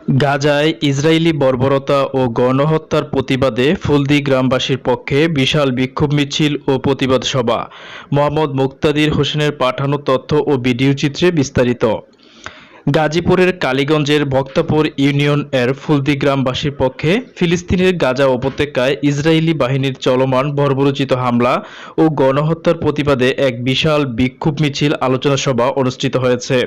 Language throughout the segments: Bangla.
গাজায় ইসরায়েলি বর্বরতা ও গণহত্যার প্রতিবাদে ফুলদি গ্রামবাসীর পক্ষে বিশাল বিক্ষোভ মিছিল ও প্রতিবাদ সভা। মোহাম্মদ মুক্তাদির হোসেনের পাঠানো তথ্য ও ভিডিও চিত্রে বিস্তারিত। গাজীপুরের কালীগঞ্জের ভক্তাপুর ইউনিয়ন এর ফুলদি গ্রামবাসীর পক্ষে ফিলিস্তিনের গাজা উপত্যকায় ইসরায়েলি বাহিনীর চলমান বর্বরোচিত হামলা ও গণহত্যার প্রতিবাদে এক বিশাল বিক্ষোভ মিছিল আলোচনা সভা অনুষ্ঠিত হয়েছে।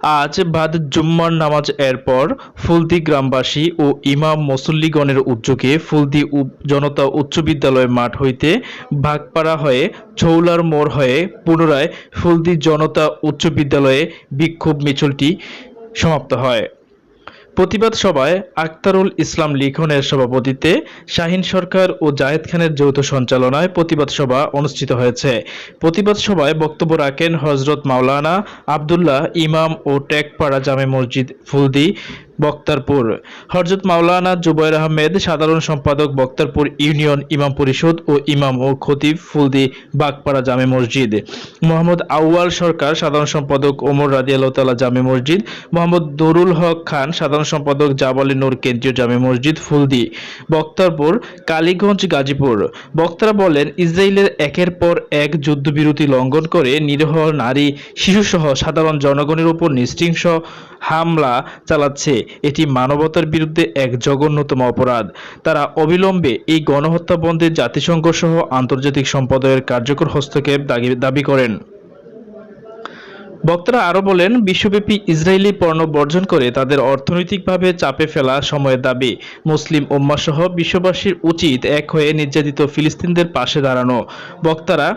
আজ বাদ জুম্মার নামাজ এর পর ফুলদি গ্রামবাসী ও ইমাম মুসল্লিগণের উদ্যোগে ফুলদি জনতা উচ্চ বিদ্যালয় মাঠ হইতে ভাগপাড়া হয়ে ছৌলার মোড় হয়ে পুনরায় ফুলদি জনতা উচ্চ বিদ্যালয়ে বিক্ষোভ মিছিলটি সমাপ্ত হয়। প্রতিবাদ সভায় আখতারুল ইসলাম লিখনের সভাপতিত্বে শাহীন সরকার ও জাহেদ খানের যৌথ সঞ্চালনায় প্রতিবাদ সভা অনুষ্ঠিত হয়েছে। প্রতিবাদ সভায় বক্তব্য রাখেন হযরত মাওলানা আব্দুল্লাহ ইমাম ও টেকপাড়া জামে মসজিদ ফুলদি বক্তারপুর, হযরত মাওলানা জুবায়ের আহমেদ সাধারণ সম্পাদক বক্তারপুর ইউনিয়ন ইমাম পরিষদ ও ইমাম ও খতিব ফুলদি বাগপাড়া জামে মসজিদ, মোহাম্মদ আউয়াল সরকার সাধারণ সম্পাদক ওমর রাদিয়াল্লাহু তাআলা জামে মসজিদ, মোহাম্মদ দরুল হক খান সাধারণ সম্পাদক জাবালে নূর কেন্দ্রীয় জামে মসজিদ ফুলদি বক্তারপুর, কালীগঞ্জ, গাজীপুর। বক্তারা বলেন, ইসরায়েলের একের পর এক যুদ্ধবিরতি লঙ্ঘন করে নিরীহ নারী, শিশুসহ সাধারণ জনগণের উপর নৃশংস হামলা চালাচ্ছে। এটি মানবতার বিরুদ্ধে এক জঘন্যতম অপরাধ। তারা অবিলম্বে এই গণহত্যা বন্ধে জাতিসংঘ সহ আন্তর্জাতিক সম্প্রদায়ের কার্যকর হস্তক্ষেপ দাবি করেন। বক্তারা আরও বলেন, বিশ্বব্যাপী ইসরায়েলি পণ্য বর্জন করে তাদের অর্থনৈতিকভাবে চাপে ফেলা সময়ের দাবি। মুসলিম উম্মাহসহ বিশ্ববাসীর উচিত এক হয়ে নির্যাতিত ফিলিস্তিনিদের পাশে দাঁড়ানো। বক্তারা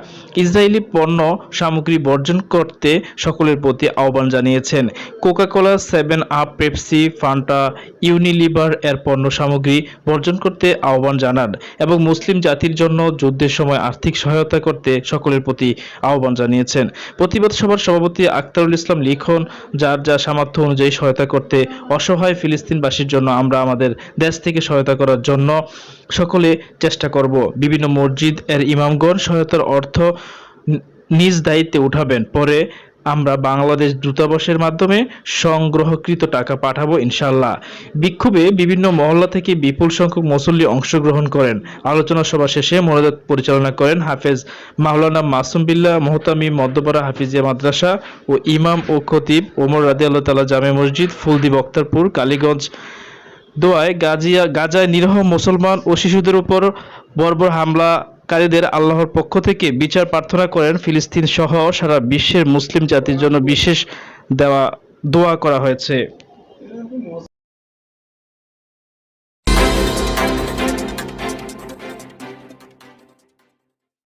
ইসরায়েলি পণ্য সামগ্রী বর্জন করতে সকলের প্রতি আহ্বান জানিয়েছেন। Coca-Cola, 7 up, Pepsi, Fanta, Unilever এর পণ্য সামগ্রী বর্জন করতে আহ্বান জানান এবং মুসলিম জাতির জন্য যুদ্ধের সময় আর্থিক সহায়তা করতে সকলের প্রতি আহ্বান জানিয়েছেন। প্রতিবাদ সভার সভাপতি আখতারুল ইসলাম লিখন, যার যা সামর্থ্য অনুযায়ী সহায়তা করতে অসহায় ফিলিস্তিনবাসীর জন্য আমরা আমাদের দেশ থেকে সহায়তা করার জন্য সকলে চেষ্টা করব। বিভিন্ন মসজিদ এর ইমামগণ সহায়তার অর্থ নিজ দায়িত্বে উঠাবেন। পরে আমরা বাংলাদেশ দূতাবাসের মাধ্যমে সংগ্রহকৃত টাকা পাঠাবো ইনশাআল্লাহ। বিক্ষোভে বিভিন্ন মহল্লা থেকে বিপুল সংখ্যক মুসল্লি অংশগ্রহণ করেন। আলোচনা সভা শেষে মোনাজাত পরিচালনা করেন হাফেজ মাওলানা মাসুম বিল্লাহ মোহতামিম মধ্যপাড়া হাফিজিয়া মাদ্রাসা ও ইমাম ও খতিব ওমর রাদিয়াল্লাহু তাআলা জামে মসজিদ ফুলদি বক্তারপুর, কালীগঞ্জ। দোয়ায় গাজায় নিরীহ মুসলমান ও শিশুদের উপর বর্বর হামলাকারীদের আল্লাহর পক্ষ থেকে বিচার প্রার্থনা করেন। ফিলিস্তিন সহ সারা বিশ্বের মুসলিম জাতির জন্য বিশেষ দোয়া করা হয়েছে।